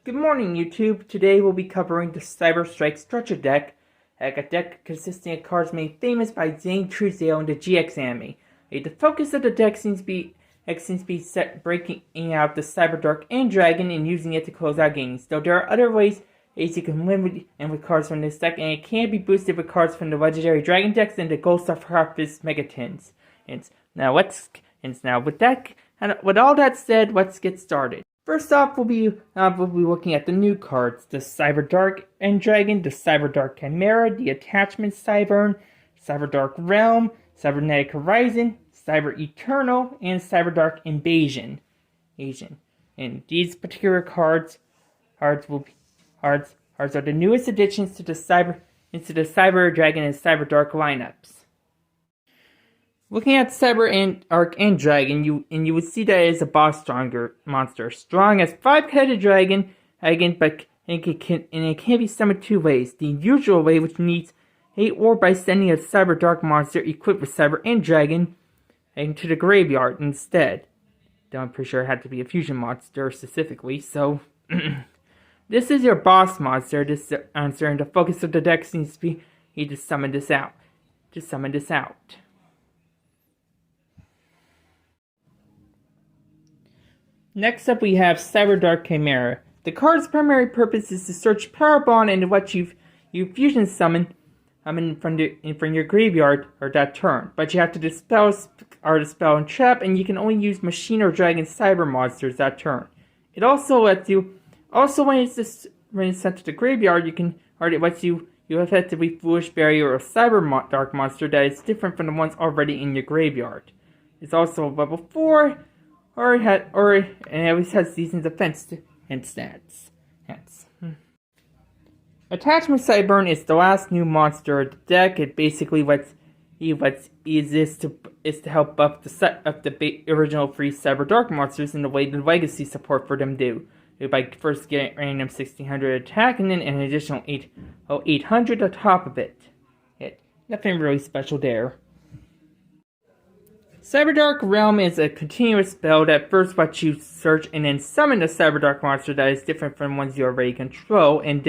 Good morning, YouTube. Today we'll be covering the Cyber Strike Structure deck, a deck consisting of cards made famous by Zane Truesdale in the GX anime. The focus of the deck seems to be breaking out the CyDark and Dragon and using it to close out games, though there are other ways you can win with cards from this deck, and it can be boosted with cards from the legendary Dragon decks and the Ghost of Harvest Megatins. With all that said, let's get started. First off, we'll be looking at the new cards: the CyDark and Dragon, the CyDark Chimera, the Attachment Cyburn, CyDark Realm, Cybernetic Horizon, Cyber Eternal, and CyDark Invasion. And these particular cards are the newest additions to the Cyber Dragon and CyDark lineups. Looking at CyDark and Dragon, you would see that it is a boss monster, strong as 5-headed dragon, but it can be summoned two ways: the usual way, which needs 8, or by sending a CyDark monster equipped with Cyber and Dragon into the graveyard instead. Though I'm pretty sure it had to be a fusion monster specifically. So this is your boss monster. And the focus of the deck seems to be to summon this out. Next up, we have CyDark Chimera. The card's primary purpose is to search Power Bond and what you fusion summon from your graveyard or that turn. But you have to dispel and trap, and you can only use Machine or Dragon Cyber monsters that turn. It also lets you, when it's sent to the graveyard, it lets you effectively Foolish Barrier or Cyber Dark monster that is different from the ones already in your graveyard. It's also level 4. And at least has decent defense and stats. Attachment Cyburn is the last new monster of the deck. It basically is to help buff the original 3 CyDark monsters in the way the legacy support for them do. By first getting random 1600 attack and then an additional 800 on top of it. Nothing really special there. CyDark Realm is a continuous spell that first lets you search and then summon a CyDark monster that is different from ones you already control, and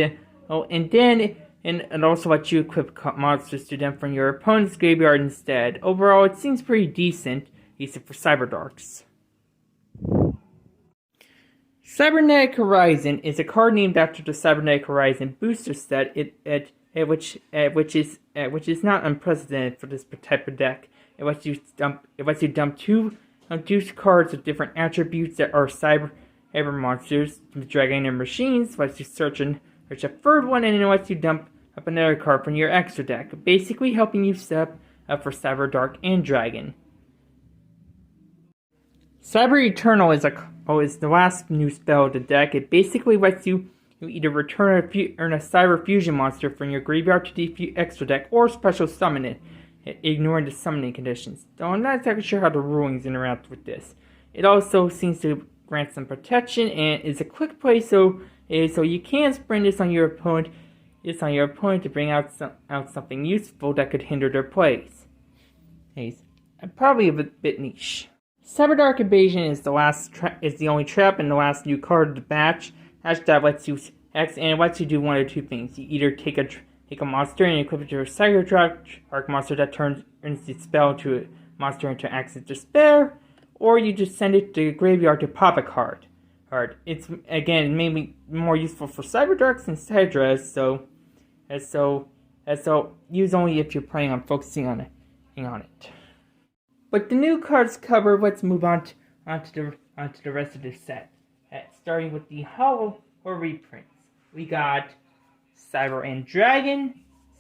also lets you equip monsters to them from your opponent's graveyard instead. Overall, it seems pretty decent for CyDarks. Cybernetic Horizon is a card named after the Cybernetic Horizon booster set, which is not unprecedented for this type of deck. It lets you dump two cards with different attributes that are cyber monsters, Dragon and Machines. Lets you search a third one, and it lets you dump up another card from your extra deck, basically helping you set up for CyDark and Dragon. Cyber Eternal is the last new spell of the deck. It basically lets you either return a Cyber Fusion monster from your graveyard to the extra deck, or special summon it, ignoring the summoning conditions. Though I'm not exactly sure how the rulings interact with this. It also seems to grant some protection and is a quick play, so you can sprint this on your opponent. To bring out something useful that could hinder their plays. Probably a bit niche. CyDark Invasion is the only trap and the last new card of the batch. That lets you do one of two things. You either take a monster and equip it to a CyDark monster that turns the spell to a monster into Access Despair, or you just send it to the graveyard to pop a card. It's again mainly more useful for CyDarks and CyDra, so use only if you're planning on focusing on it. But the new cards cover. Let's move on to the rest of the set. Starting with the Hollow or reprints, we got Cyber and Dragon,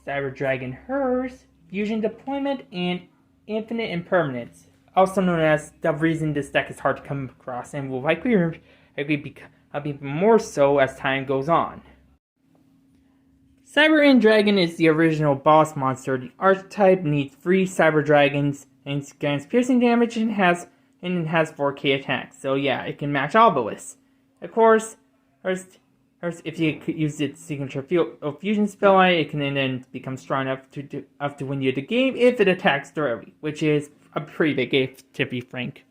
Cyber Dragon Hers, Fusion Deployment, and Infinite Impermanence, also known as the reason this deck is hard to come across, and will likely be more so as time goes on. Cyber and Dragon is the original boss monster. The archetype needs 3 Cyber Dragons and gains piercing damage and has 4k attacks. So yeah, it can match Obelisks. Of course, if you use its signature fusion spell on it, it can then become strong enough to win you the game if it attacks thoroughly, which is a pretty big if, to be frank.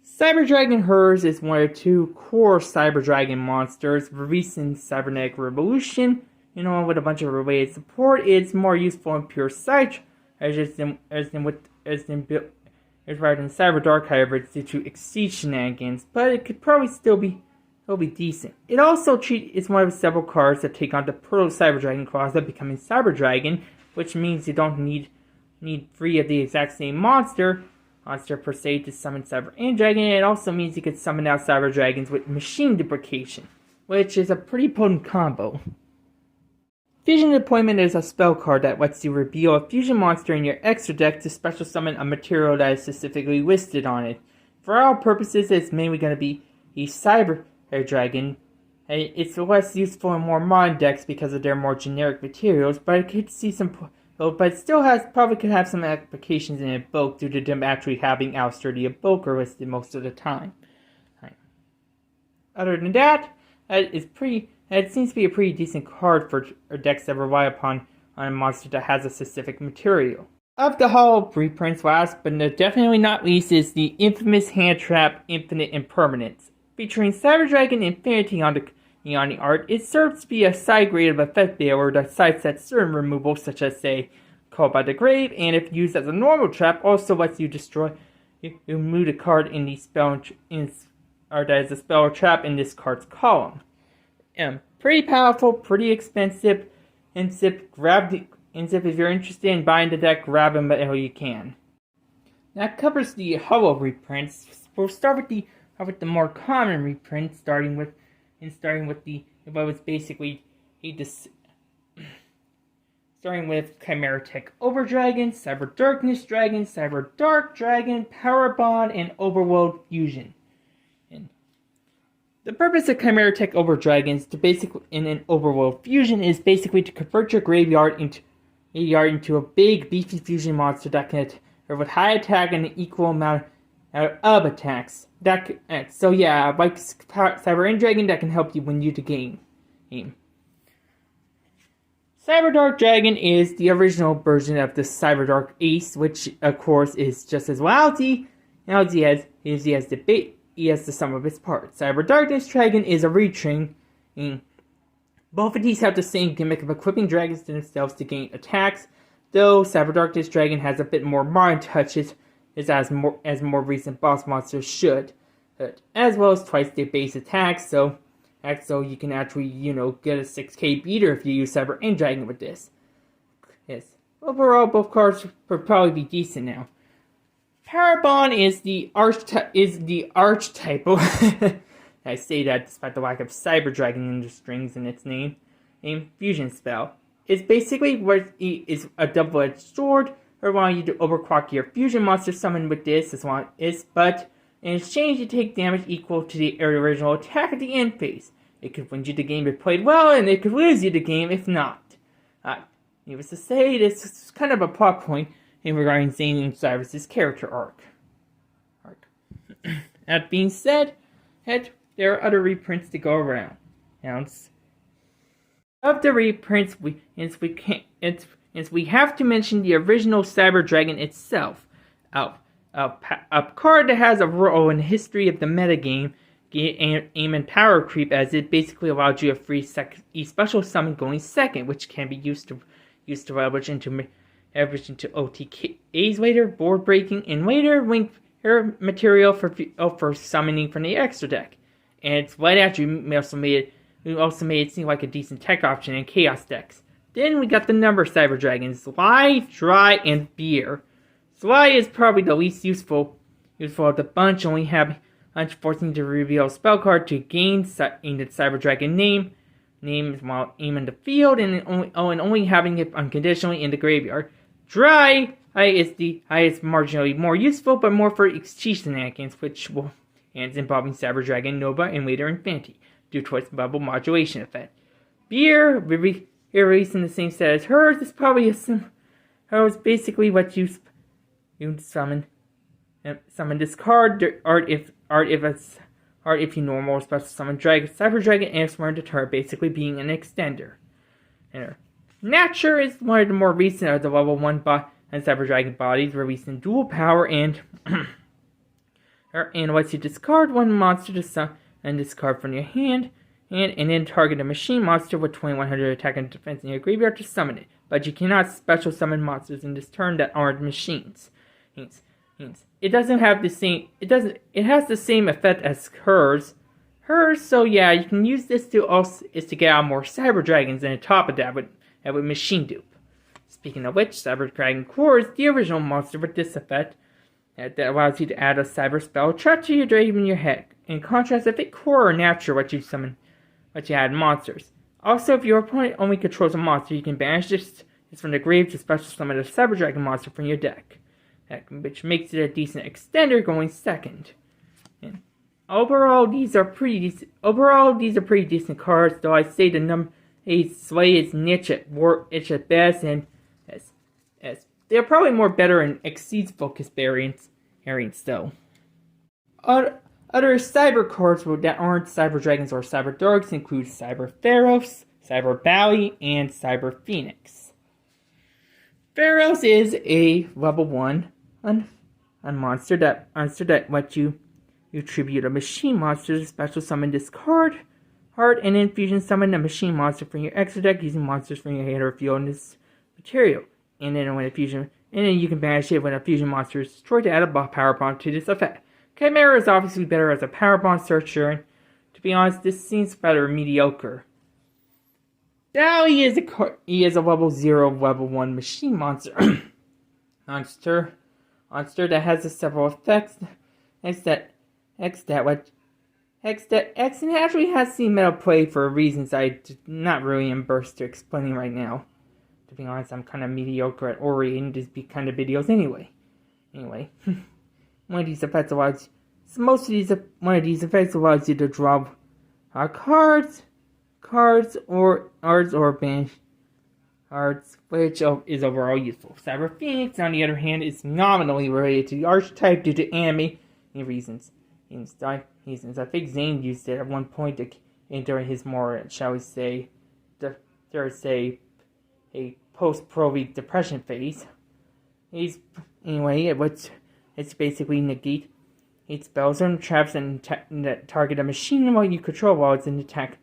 Cyber Dragon Hers is one of two core Cyber Dragon monsters released in Cybernetic Revolution. With a bunch of related support, it's more useful in pure Cyber rather than CyberDark. However, it's due to Exceed shenanigans, but it could probably still be decent. It also is one of several cards that take on the Proto Cyber Dragon class of becoming Cyber Dragon, which means you don't need 3 of the exact same monster per se to summon Cyber and Dragon. And it also means you can summon out Cyber Dragons with machine duplication, which is a pretty potent combo. Fusion Deployment is a spell card that lets you reveal a fusion monster in your extra deck to special summon a material that is specifically listed on it. For all purposes, it's mainly going to be a Cyber Dragon. It's less useful in more modern decks because of their more generic materials, but it could see some. But it still probably could have some applications in Evoke due to them actually having Ouster the Evoker listed most of the time. Right. Other than that, it seems to be a pretty decent card for decks that rely upon a monster that has a specific material. Of the Hollow reprints, last but definitely not least, is the infamous Hand Trap Infinite Impermanence. Featuring Cyber Dragon Infinity on the art, it serves to be a side grade of effect bearer that sidesets certain removals, such as, say, Called by the Grave, and if used as a normal trap, also lets you remove a card in the spell, or that is a spell or trap in this card's column. Pretty powerful, pretty expensive. If you're interested in buying the deck, grab them all you can. That covers the Hollow reprints. We'll start with the more common reprints, starting with Chimera Tech Overdragon, Cyber Darkness Dragon, Cyber Dark Dragon, Power Bond, and Overworld Fusion. The purpose of Chimera Tech Overdragons in an Overworld Fusion is basically to convert your graveyard into a big beefy fusion monster that can with high attack and an equal amount of attacks. Like Cyber End Dragon that can help you win the game. Cyber Dark Dragon is the original version of the Cyber Dark Ace, which of course is just as lousy as the sum of its parts. Cyber Darkness Dragon is a retrain. Both of these have the same gimmick of equipping dragons to themselves to gain attacks, though Cyber Darkness Dragon has a bit more modern touches as more recent boss monsters should, as well as twice the base attack, so you can actually, get a 6k beater if you use Cyber End Dragon with this. Yes. Overall, both cards would probably be decent now. Power Bond is the archetype. I say that despite the lack of Cyber Dragon in the strings in its name. Fusion spell. It's basically is a double-edged sword, allowing you to overclock your fusion monster summon with this but in exchange you take damage equal to the original attack at the end phase. It could win you the game if played well, and it could lose you the game if not. Needless to say, this is kind of a plot point regarding Zane and Cyrus' character arc. That being said, there are other reprints to go around. Of the reprints, we have to mention the original Cyber Dragon itself, a card that has a role in the history of the metagame, aim and power creep, as it basically allows you a free special summon going second, which can be used to leverage into OTKs later, board breaking, and later link material for summoning from the extra deck. And it's right after we also made it seem like a decent tech option in Chaos decks. Then we got the number Cyber Dragons, Sly, Dry, and Beer. Sly is probably the least useful of the bunch, forcing to reveal a spell card to gain the Cyber Dragon name while aiming the field, and only having it unconditionally in the graveyard. Dry is marginally more useful, but more for Exceed shenanigans, which will ends involving Cyber Dragon, Nova, and later Infinity, due to its bubble modulation effect. Beer, released in the same set as hers, is probably hers basically what you summon this card, if you normal special summon Cyber Dragon and Sworn Deter, basically being an extender. Nature is one of the more recent of the level 1 and Cyber Dragon bodies, released in dual power and and lets you discard one monster to summon and discard from your hand, and then target a machine monster with 2100 attack and defense in your graveyard to summon it. But you cannot special summon monsters in this turn that aren't machines. It doesn't have the same. It has the same effect as hers. So yeah, you can use this to get out more Cyber Dragons, and on top of that with Machine Dupe. Speaking of which, Cyber Dragon Core is the original monster with this effect that allows you to add a Cyber spell trap to your dragon in your head. In contrast, if it Core or Natural, what you add monsters. Also, if your opponent only controls a monster, you can banish this from the grave to special summon a Cyber Dragon monster from your deck, which makes it a decent extender going second. And overall, these are pretty decent cards, though I say Sway is niche at best, and as they're probably more better in Exceeds focus variants though. Other Cyber cards that aren't Cyber Dragons or Cyber Darks include Cyber Pharaohs, Cyber Bowie, and Cyber Phoenix. Pharaohs is a level 1 monster that lets you tribute a machine monster to special summon this card, and then fusion summon a machine monster from your extra deck using monsters from your hand or field in this material. And then you can banish it when a fusion monster is destroyed to add a power bond to this effect. Chimera is obviously better as a power bond searcher, and to be honest, this seems rather mediocre. Bowie is a level 0, level 1 machine monster. monster that has several effects. X naturally has seen meta play for reasons I'm not really immersed to explaining right now. To be honest, I'm kind of mediocre at orating these kind of videos anyway. One of these effects allows you to draw cards or banish cards, which is overall useful. Cyber Phoenix, on the other hand, is nominally related to the archetype due to anime reasons. I think Zane used it at one point during his more, shall we say, a post-Pro-Week depression phase. It's basically negate spells and traps that target a machine while you control while it's in attack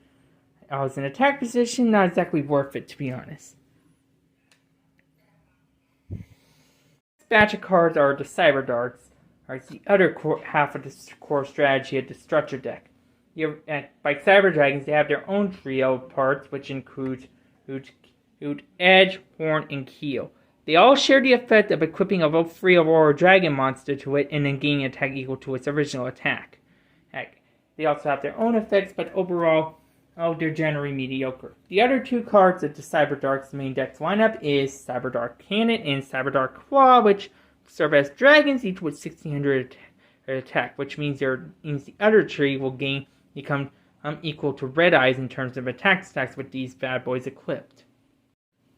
position. Not exactly worth it, to be honest. This batch of cards are the Cyber Darks. It's the other half of the core strategy of the structure deck. By Cyber Dragons, they have their own trio of parts, which include Edge, Horn, and Keel. They all share the effect of equipping a level 3 Aurora Dragon monster to it and then gaining attack equal to its original attack. They also have their own effects, but overall, they're generally mediocre. The other two cards of the Cyber Dark's main deck's lineup is Cyber Dark Cannon and Cyber Dark Claw, which serve as dragons, each with 1600 attack, which means the other tree will become equal to Red Eyes in terms of attack stacks with these bad boys equipped.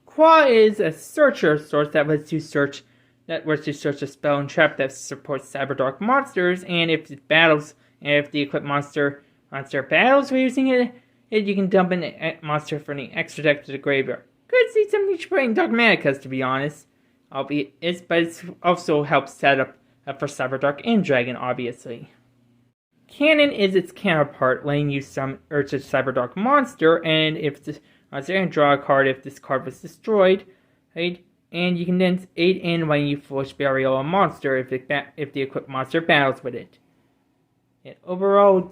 Claw is a searcher source that lets you search a spell and trap that supports Cyber Dark monsters, and if the equipped monster battles while using it, you can dump a monster from the extra deck to the graveyard. Could see some niche play in Dogmaticas, to be honest. But it also helps set up for Cyber Dark and Dragon, obviously. Cannon is its counterpart, letting you summon a Cyber Dark monster, and if the monster can draw a card if this card was destroyed, right? And you can then aid in when you Foolish Burial a monster if the equipped monster battles with it. And overall,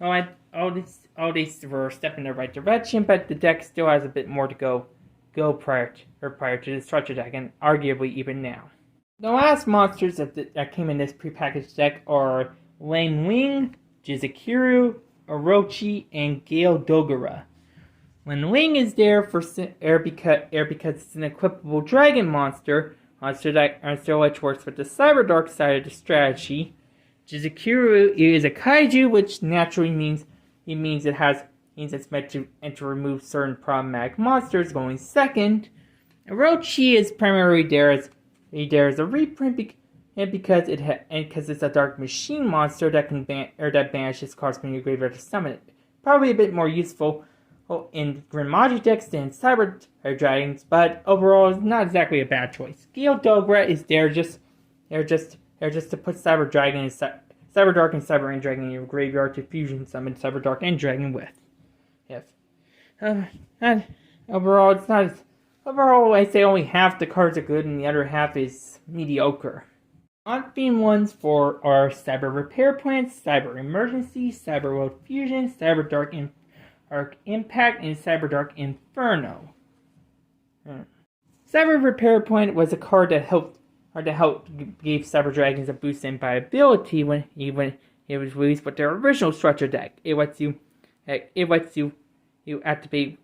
all these were a step in the right direction, but the deck still has a bit more to go prior to the structure deck, and arguably even now. The last monsters that came in this prepackaged deck are Lane Wing, Jizukiru, Orochi, and Gale Dogura. When Wing is there because it's an equipable dragon monster which works with the Cyber Dark side of the strategy. Jizukiru is a kaiju, which naturally means it's meant to remove certain problematic monsters going second. Orochi is primarily there as a reprint because it's a dark machine monster that banishes cards from your graveyard to summon it. Probably a bit more useful in Grimmaji decks than Cyber Dragons, but overall it's not exactly a bad choice. Gale Dogra is there just to put Cyber CyberDark and Cyber End Dragon in your graveyard to fusion summon CyberDark End Dragon with. Yes. And overall, it's not. Overall, I'd say only half the cards are good and the other half is mediocre. On-theme ones for are Cyber Repair Plan, Cyber Emergency, Cyber World Fusion, CyberDark Impact, and CyberDark Inferno. Cyber Repair Point was a card that gave Cyber Dragons a boost in viability when it was released with their original structure deck. It lets you activate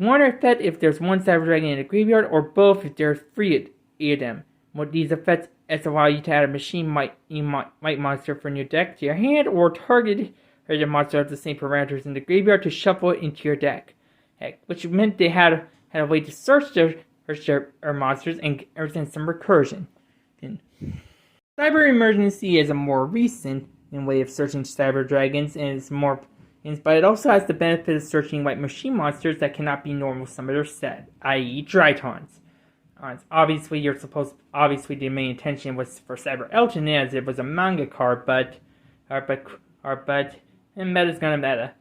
one effect if there's one Cyber Dragon in the graveyard, or both if there's three of them. With these effects allow you to add a machine might monster from your deck to your hand, or target the monster has the same parameters in the graveyard to shuffle it into your deck. Which meant they had a way to search their monsters and send some recursion. And Cyber Emergency is a more recent way of searching Cyber Dragons, but it also has the benefit of searching white machine monsters that cannot be normal summoners set, i.e. Drytons. Obviously, the main intention was for Cyber Elton, as it was a manga card, but meta's gonna meta.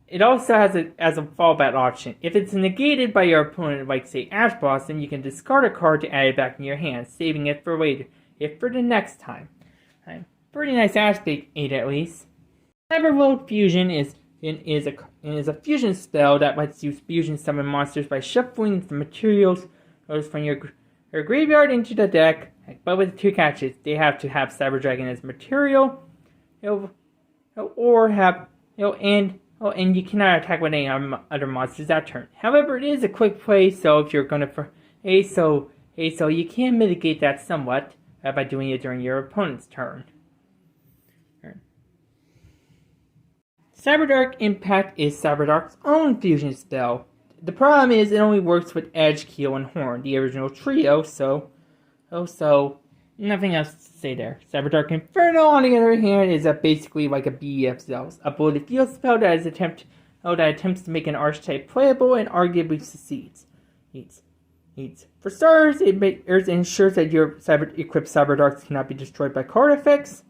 It also has a fallback option. If it's negated by your opponent, like say Ash Blossom, you can discard a card to add it back in your hand, saving it for later, if for the next time. Pretty nice aspect, at least. Cyber World Fusion is a fusion spell that lets you fusion summon monsters by shuffling the materials from your graveyard into the deck, but with two catches. They have to have Cyber Dragon as material, and you cannot attack with any other monsters that turn. However, it is a quick play, so if you're gonna so you can mitigate that somewhat by doing it during your opponent's turn. CyberDark Impact is CyberDark's own fusion spell. The problem is it only works with Edge, Keel, and Horn, the original trio, so nothing else to say there. CyberDark Inferno, on the other hand, is basically like a BEF spell, a bullet field spell that attempts to make an archetype playable and arguably succeeds. For starters, it ensures that your equipped CyberDarks cannot be destroyed by card effects,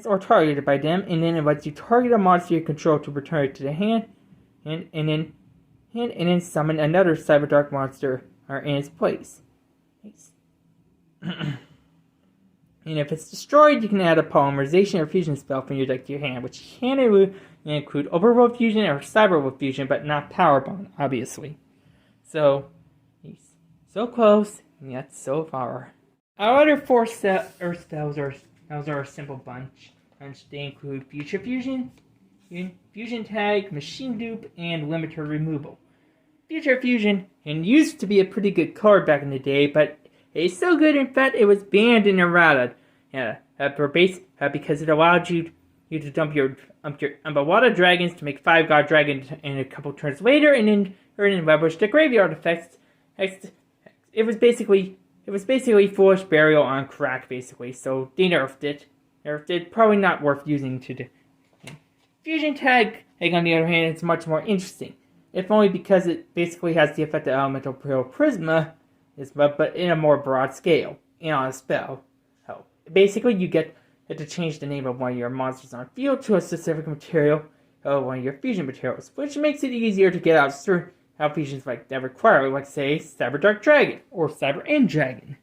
or targeted by them, and then it lets you target a monster you control to return it to the hand, and then summon another CyberDark monster in its place. And if it's destroyed, you can add a polymerization or fusion spell from your deck to your hand, which can include Overworld Fusion or Cyberworld Fusion, but not Power Bond, obviously. So close, and yet so far. Our other four spells are a simple bunch. They include Future Fusion, Fusion Tag, Machine Dupe, and Limiter Removal. Future Fusion used to be a pretty good card back in the day, but it's so good in fact it was banned in errata. Because it allowed you to dump a lot of dragons to make 5 God Dragons in a couple turns later, and then leverage the graveyard effects. It was basically Foolish Burial on crack, basically. So they nerfed it. Probably not worth using to do. Fusion Tag, on the other hand, is much more interesting. If only because it basically has the effect of Elemental Prisma, but in a more broad scale, and on a spell. Basically, you get to change the name of one of your monsters on field to a specific material, one of your fusion materials, which makes it easier to get out certain fusions that require, like say, CyberDark Dragon or Cyber End Dragon.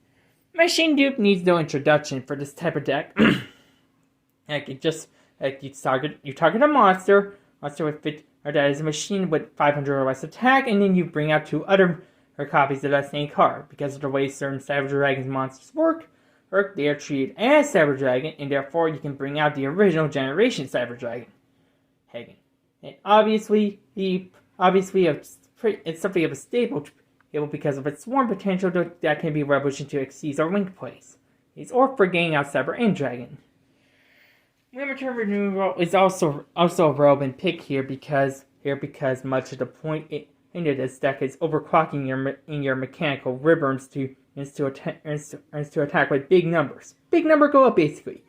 Machine Dupe needs no introduction for this type of deck. You target a monster that is a machine with 500 or less attack, and then you bring out 2 other copies of that same card. Because of the way certain Cyber Dragon's monsters work, they are treated as Cyber Dragon, and therefore you can bring out the original generation Cyber Dragon. And obviously it's something of a staple because of its swarm potential that can be leveraged into Xyz or Link plays, or for getting out Cyber End Dragon. Limiter Removal is also a relevant pick here because much of the point in this deck is overclocking your mechanical ribbons to attack with big numbers. Big number go up, basically.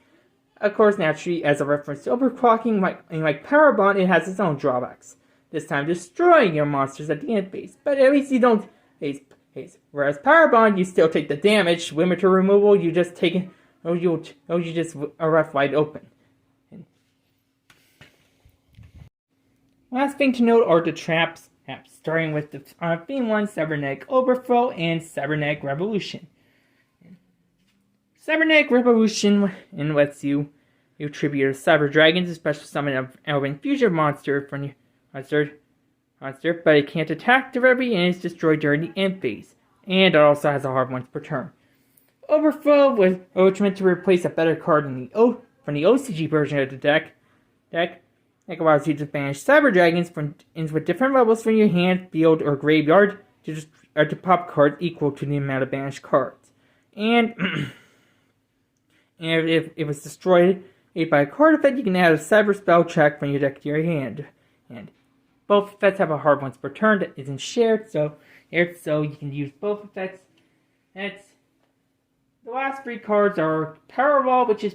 Of course, naturally, as a reference to overclocking, like Power Bond, it has its own drawbacks. This time destroying your monsters at the end phase, but at least you don't. Whereas Power Bond, you still take the damage. Limiter Removal, you just take you just are left wide open. Last thing to note are the traps, starting with the theme one, Cybernetic Overflow and Cybernetic Revolution. Cybernetic Revolution lets you tribute a Cyber Dragon's special summon of Elven Fusion monster from your monster, but it can't attack directly and is destroyed during the end phase. And it also has a hard once per turn. Overflow was meant to replace a better card from the OCG version of the deck. It allows you to banish Cyber Dragons with different levels from your hand, field, or graveyard to pop cards equal to the amount of banished cards. And if it was destroyed by a card effect, you can add a Cyber Spell check from your deck to your hand. And both effects have a hard once per turn that isn't shared, so you can use both effects. The last three cards are Powerball, which is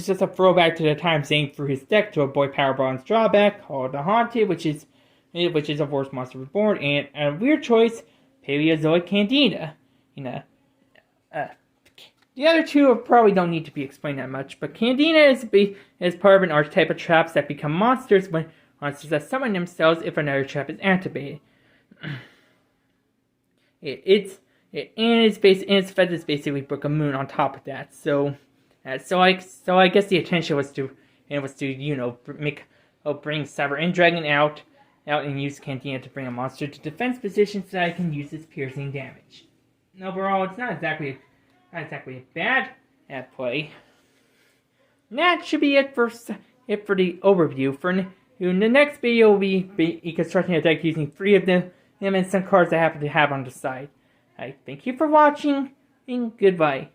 just a throwback to the time Zane threw his deck to avoid Powerball's drawback, called the Haunted, which is a Force Monster Reborn, and a weird choice, Paleozoic Candida. The other two probably don't need to be explained that much, but Candida is part of an archetype of traps that become monsters when monsters that summon themselves if another trap is activated. Its effect is basically Book of Moon on top of that. So I guess the intention was to bring Cyber End Dragon out and use Cantina to bring a monster to defense position so that I can use its piercing damage. And overall, it's not exactly a bad play. And that should be it for the overview. In the next video, we'll be constructing a deck using 3 of them and some cards I happen to have on the side. I thank you for watching, and goodbye.